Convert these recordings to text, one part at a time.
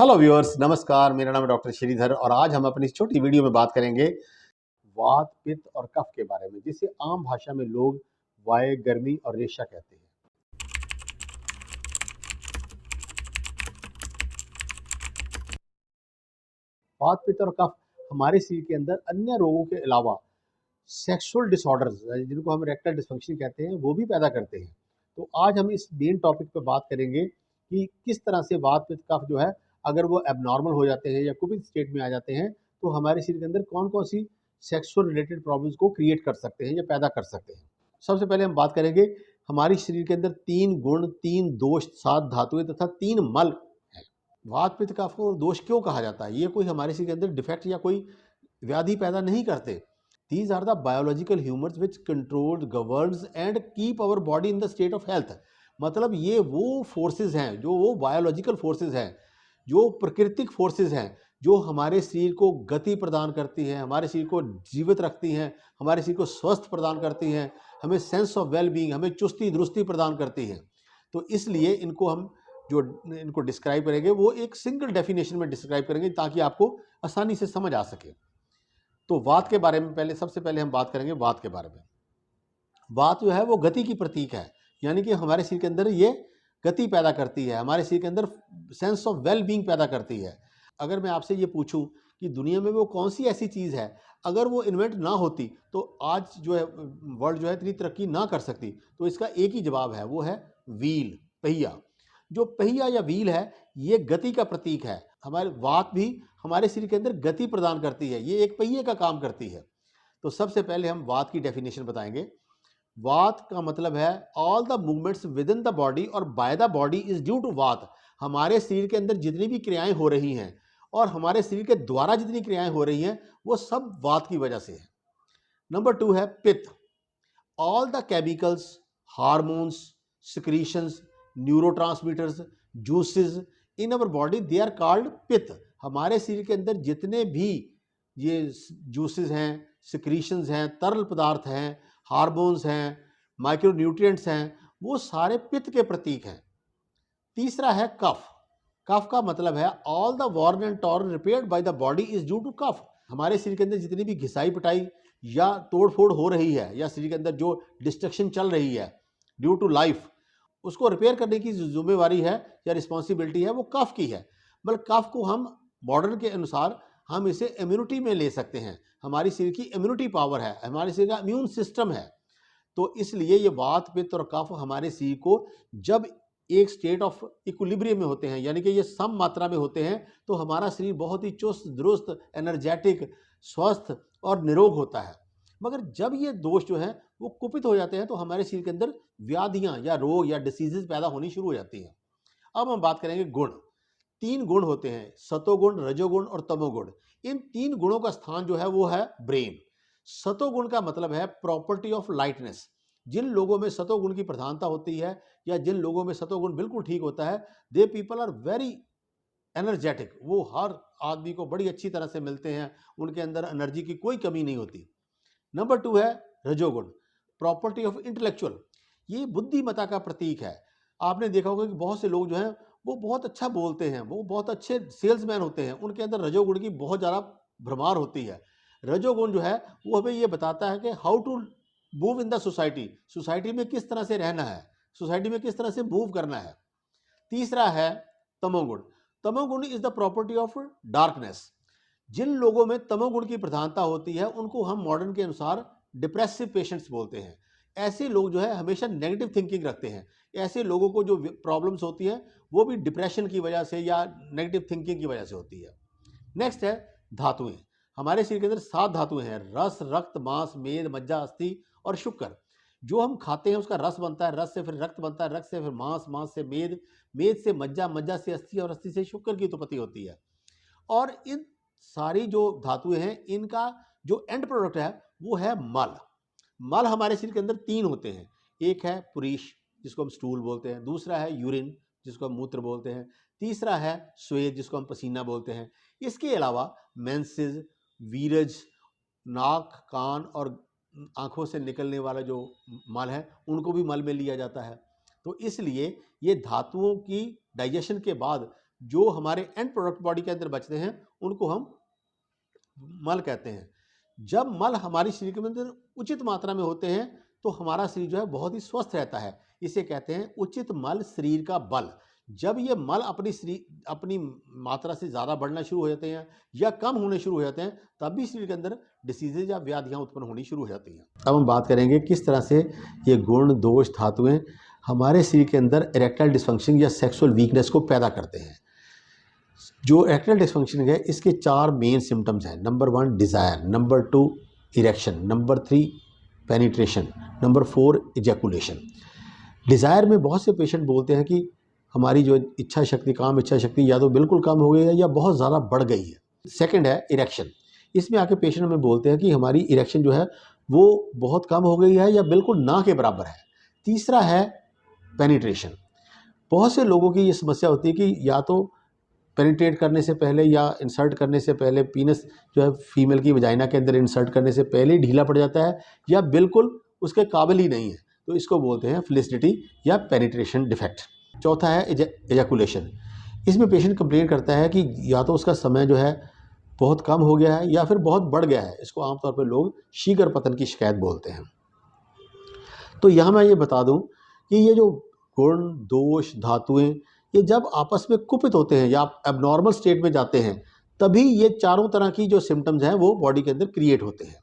Hello viewers, नमस्कार। मेरा नाम है डॉक्टर श्रीधर और आज हम अपनी इस छोटी वीडियो में बात करेंगे वात, पित्त और कफ के बारे में, जिसे आम भाषा में लोग वाय, गर्मी और रेशा कहते हैं। वात, पित्त और कफ हमारे शरीर के अंदर अन्य रोगों के अलावा सेक्सुअल डिसऑर्डर्स, जिनको हम इरेक्टाइल डिसफंक्शन कहते हैं, वो भी पैदा करते हैं। तो आज हम इस मेन टॉपिक पे बात करेंगे कि किस तरह से वात, पित्त, कफ जो है, अगर वो एबनॉर्मल हो जाते हैं या कुपित स्टेट में आ जाते हैं, तो हमारे शरीर के अंदर कौन कौन सी सेक्सुअल रिलेटेड प्रॉब्लम्स को क्रिएट कर सकते हैं या पैदा कर सकते हैं। सबसे पहले हम बात करेंगे, हमारे शरीर के अंदर 3 गुण, 3 दोष, 7 धातुएं तथा 3 मल हैं। वात, पित्त, कफ को दोष क्यों कहा जाता है? ये कोई हमारे शरीर के अंदर डिफेक्ट या कोई व्याधि पैदा नहीं करते। These are the biological humors which controls, governs and keep our body in the state of health। मतलब ये वो फोर्सेस हैं, जो वो बायोलॉजिकल फोर्सेस हैं, जो प्राकृतिक फोर्सेस हैं, जो हमारे शरीर को गति प्रदान करती हैं, हमारे शरीर को जीवित रखती हैं, हमारे शरीर को स्वस्थ प्रदान करती हैं, हमें सेंस ऑफ वेल बीइंग, हमें चुस्ती दुरुस्ती प्रदान करती हैं। तो इसलिए इनको हम जो इनको डिस्क्राइब करेंगे वो एक सिंगल डेफिनेशन में डिस्क्राइब करेंगे ताकि आपको आसानी से समझ आ सके। तो वात के बारे में सबसे पहले हम बात करेंगे वात के बारे में। वात जो है वो गति की प्रतीक है, यानी कि हमारे शरीर के अंदर ये गति पैदा करती है, हमारे शरीर के अंदर सेंस ऑफ वेल बीइंग पैदा करती है। अगर मैं आपसे ये पूछूं कि दुनिया में वो कौन सी ऐसी चीज़ है, अगर वो इन्वेंट ना होती तो आज जो है वर्ल्ड जो है इतनी तरक्की ना कर सकती, तो इसका एक ही जवाब है, वो है व्हील, पहिया। जो पहिया या व्हील है, ये गति का प्रतीक है। हमारे वात भी हमारे शरीर के अंदर गति प्रदान करती है, ये एक पहिए का काम करती है। तो सबसे पहले हम वात की डेफिनेशन बताएंगे। वात का मतलब है all the movements within the body और by the body is due to वात। हमारे शरीर के अंदर जितनी भी क्रियाएं हो रही हैं और हमारे शरीर के द्वारा जितनी क्रियाएं हो रही हैं, वो सब वात की वजह से है। नंबर 2 है पित्त। All the chemicals, hormones, secretions, neurotransmitters, juices in our body, they are called पित्त। हमारे शरीर के अंदर जितने भी ये जूसेस हैं, सिक्रीशंस हैं, तरल पदार्थ हैं, हार्मोन्स हैं, माइक्रोन्यूट्रिएंट्स हैं, वो सारे पित्त के प्रतीक हैं। तीसरा है कफ। कफ का मतलब है all the worn and torn repaired by the body is due to कफ। हमारे शरीर के अंदर जितनी भी घिसाई पिटाई या तोड़फोड़ हो रही है, या शरीर के अंदर जो डिस्ट्रक्शन चल रही है ड्यू टू लाइफ, उसको रिपेयर करने की जो जिम्मेवारी है या रिस्पॉन्सिबिलिटी है, वो कफ की है। मतलब कफ को हम मॉडर्न के अनुसार हम इसे इम्यूनिटी में ले सकते हैं। हमारी शरीर की इम्यूनिटी पावर है, हमारे शरीर का इम्यून सिस्टम है। तो इसलिए ये वात, पित्त और कफ हमारे शरीर को जब एक स्टेट ऑफ इक्विलिब्रियम में होते हैं, यानी कि ये सम मात्रा में होते हैं, तो हमारा शरीर बहुत ही चुस्त दुरुस्त, एनर्जेटिक, स्वस्थ और निरोग होता है। मगर जब ये दोष जो है वो कुपित हो जाते हैं, तो हमारे शरीर के अंदर व्याधियां या रोग या डिसीजेज पैदा होनी शुरू हो जाती हैं। अब हम बात करेंगे गुण। 3 गुण होते हैं, सतोगुण, रजोगुण और तमोगुण। इन 3 गुणों का स्थान जो है वो है ब्रेन। सतोगुण का मतलब है प्रॉपर्टी ऑफ लाइटनेस। जिन लोगों में सतोगुण की प्रधानता होती है या जिन लोगों में सतोगुण बिल्कुल ठीक होता है, they people are very energetic. वो हर आदमी को बड़ी अच्छी तरह से मिलते हैं, उनके अंदर एनर्जी की कोई कमी नहीं होती। नंबर 2 है रजोगुण, प्रॉपर्टी ऑफ इंटेलेक्चुअल। ये बुद्धिमत्ता का प्रतीक है। आपने देखा होगा कि बहुत से लोग जो हैं वो बहुत अच्छा बोलते हैं, वो बहुत अच्छे सेल्समैन होते हैं, उनके अंदर रजोगुण की बहुत ज़्यादा भरमार होती है। रजोगुण जो है वो हमें ये बताता है कि how to move in the society, society में किस तरह से रहना है, सोसाइटी में किस तरह से मूव करना है। तीसरा है तमोगुण। तमोगुण is the property of darkness. जिन लोगों में तमोगुण की प्रधानता होती है, उनको हम मॉडर्न के अनुसार डिप्रेसिव पेशेंट्स बोलते हैं। ऐसे लोग जो है हमेशा नेगेटिव थिंकिंग रखते हैं। ऐसे लोगों को जो प्रॉब्लम्स होती है वो भी डिप्रेशन की वजह से या नेगेटिव थिंकिंग की वजह से होती है। नेक्स्ट है धातुएं। हमारे शरीर के अंदर 7 धातुएं हैं, रस, रक्त, मांस, मेद, मज्जा, अस्थि और शुक्र। जो हम खाते हैं उसका रस बनता है, रस से फिर रक्त बनता है, रक्त से फिर मांस, मांस से मेद, मेद से मज्जा, मज्जा से अस्थि और अस्थि से शुक्र की उत्पत्ति होती है। और इन सारी जो धातुएं हैं, इनका जो एंड प्रोडक्ट है वो है मल। मल हमारे शरीर के अंदर 3 होते हैं। एक है पुरीश, जिसको हम स्टूल बोलते हैं। दूसरा है यूरिन, जिसको हम मूत्र बोलते हैं। तीसरा है स्वेद, जिसको हम पसीना बोलते हैं। इसके अलावा मेंसेस, वीरज, नाक, कान और आंखों से निकलने वाला जो मल है, उनको भी मल में लिया जाता है। तो इसलिए ये धातुओं की डाइजेशन के बाद जो हमारे एंड प्रोडक्ट बॉडी के अंदर बचते हैं उनको हम मल कहते हैं। जब मल हमारी शरीर के अंदर उचित मात्रा में होते हैं तो हमारा शरीर जो है बहुत ही स्वस्थ रहता है। इसे कहते हैं उचित मल शरीर का बल। जब ये मल अपनी मात्रा से ज़्यादा बढ़ना शुरू हो जाते हैं या कम होने शुरू हो जाते हैं, तब भी शरीर के अंदर डिसीजेज या व्याधियाँ उत्पन्न होनी शुरू हो जाती हैं। अब हम बात करेंगे किस तरह से ये गुण, दोष, धातुएं हमारे शरीर के अंदर इरेक्टाइल डिस्फंक्शन या सेक्सुअल वीकनेस को पैदा करते हैं। जो इरेक्टाइल डिस्फंक्शन है इसके 4 मेन सिम्टम्स हैं। Number 1 desire, number 2 erection, number 3 penetration, number 4 ejaculation. Desire में बहुत से पेशेंट बोलते हैं कि हमारी जो इच्छा शक्ति, काम इच्छा शक्ति या तो बिल्कुल कम हो गई है या बहुत ज़्यादा बढ़ गई है। सेकंड है इरेक्शन। इसमें आके पेशेंट हमें बोलते हैं कि हमारी इरेक्शन जो है वो बहुत कम हो गई है या बिल्कुल ना के बराबर है। तीसरा है पेनिट्रेशन। बहुत से लोगों की ये समस्या होती है कि या तो पेनिट्रेट करने से पहले या इंसर्ट करने से पहले पीनस जो है फीमेल की वजाइना के अंदर इंसर्ट करने से पहले ही ढीला पड़ जाता है या बिल्कुल उसके काबिल ही नहीं है, तो इसको बोलते हैं फ्लिसिडिटी या पेनिट्रेशन डिफेक्ट। चौथा है एजैकुलेशन। इसमें पेशेंट कंप्लेन करता है कि या तो उसका समय जो है बहुत कम हो गया है या फिर बहुत बढ़ गया है। इसको आमतौर पर लोग शीघ्र पतन की शिकायत बोलते हैं। तो यहाँ मैं ये बता दूँ कि ये जो गुण, दोष, धातुएं ये जब आपस में कुपित होते हैं या एबनॉर्मल स्टेट में जाते हैं, तभी ये चारों तरह की जो सिम्टम्स हैं वो बॉडी के अंदर क्रिएट होते हैं।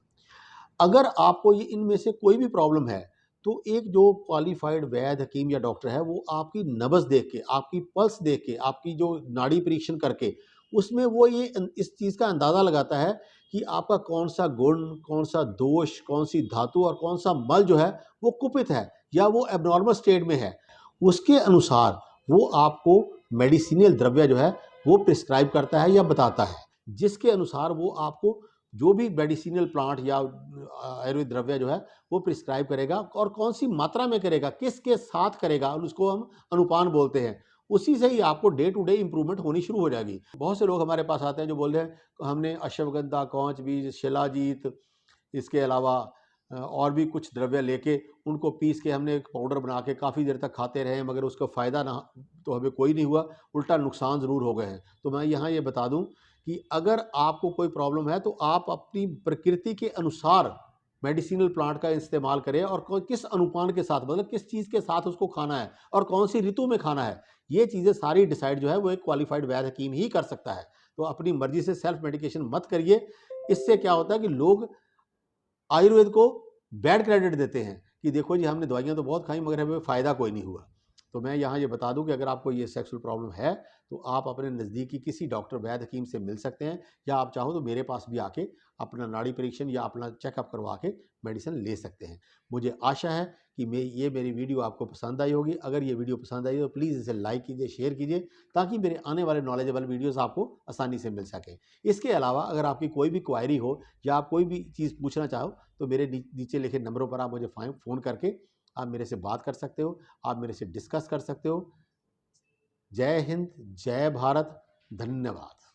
अगर आपको ये इनमें से कोई भी प्रॉब्लम है तो एक जो क्वालिफाइड वैद्य, हकीम या डॉक्टर है वो आपकी नब्ज़ देख के, आपकी पल्स देख के, आपकी जो नाड़ी परीक्षण करके उसमें वो ये इस चीज़ का अंदाज़ा लगाता है कि आपका कौन सा गुण, कौन सा दोष, कौन सी धातु और कौन सा मल जो है वो कुपित है या वो एबनॉर्मल स्टेट में है। उसके अनुसार वो आपको मेडिसिनल द्रव्य जो है वो प्रिस्क्राइब करता है या बताता है, जिसके अनुसार वो आपको जो भी मेडिसिनल प्लांट या आयुर्वेद द्रव्य जो है वो प्रिस्क्राइब करेगा और कौन सी मात्रा में करेगा, किसके साथ करेगा, और उसको हम अनुपान बोलते हैं। उसी से ही आपको डे टू डे इम्प्रूवमेंट होनी शुरू हो जाएगी। बहुत से लोग हमारे पास आते हैं जो बोल रहे हैं हमने अश्वगंधा, कौच बीज, शिलाजीत, इसके अलावा और भी कुछ द्रव्य लेके उनको पीस के हमने एक पाउडर बना के काफ़ी देर तक खाते रहे, मगर उसका फ़ायदा ना तो हमें कोई नहीं हुआ, उल्टा नुकसान ज़रूर हो गए हैं। तो मैं यहाँ ये बता दूँ कि अगर आपको कोई प्रॉब्लम है तो आप अपनी प्रकृति के अनुसार मेडिसिनल प्लांट का इस्तेमाल करें और किस अनुपान के साथ, मतलब किस चीज़ के साथ उसको खाना है और कौन सी ऋतु में खाना है, ये चीज़ें सारी डिसाइड जो है वो एक क्वालिफाइड वैद्य हकीम ही कर सकता है। तो अपनी मर्जी से सेल्फ मेडिकेशन मत करिए। इससे क्या होता है कि लोग आयुर्वेद को बैड क्रेडिट देते हैं कि देखो जी हमने दवाइयाँ तो बहुत खाई मगर हमें फ़ायदा कोई नहीं हुआ। तो मैं यहाँ ये बता दूं कि अगर आपको ये सेक्सुअल प्रॉब्लम है तो आप अपने नज़दीकी किसी डॉक्टर, वैद्य, हकीम से मिल सकते हैं या आप चाहो तो मेरे पास भी आके अपना नाड़ी परीक्षण या अपना चेकअप करवा के मेडिसिन ले सकते हैं। मुझे आशा है कि ये मेरी वीडियो आपको पसंद आई होगी। अगर ये वीडियो पसंद आई तो प्लीज़ इसे लाइक कीजिए, शेयर कीजिए, ताकि मेरे आने वाले नॉलेजेबल वीडियोज़ आपको आसानी से मिल सकें। इसके अलावा अगर आपकी कोई भी क्वायरी हो या आप कोई भी चीज़ पूछना चाहो तो मेरे नीचे लिखे नंबरों पर आप मुझे फ़ोन करके आप मेरे से बात कर सकते हो, आप मेरे से डिस्कस कर सकते हो। जय हिंद, जय भारत, धन्यवाद।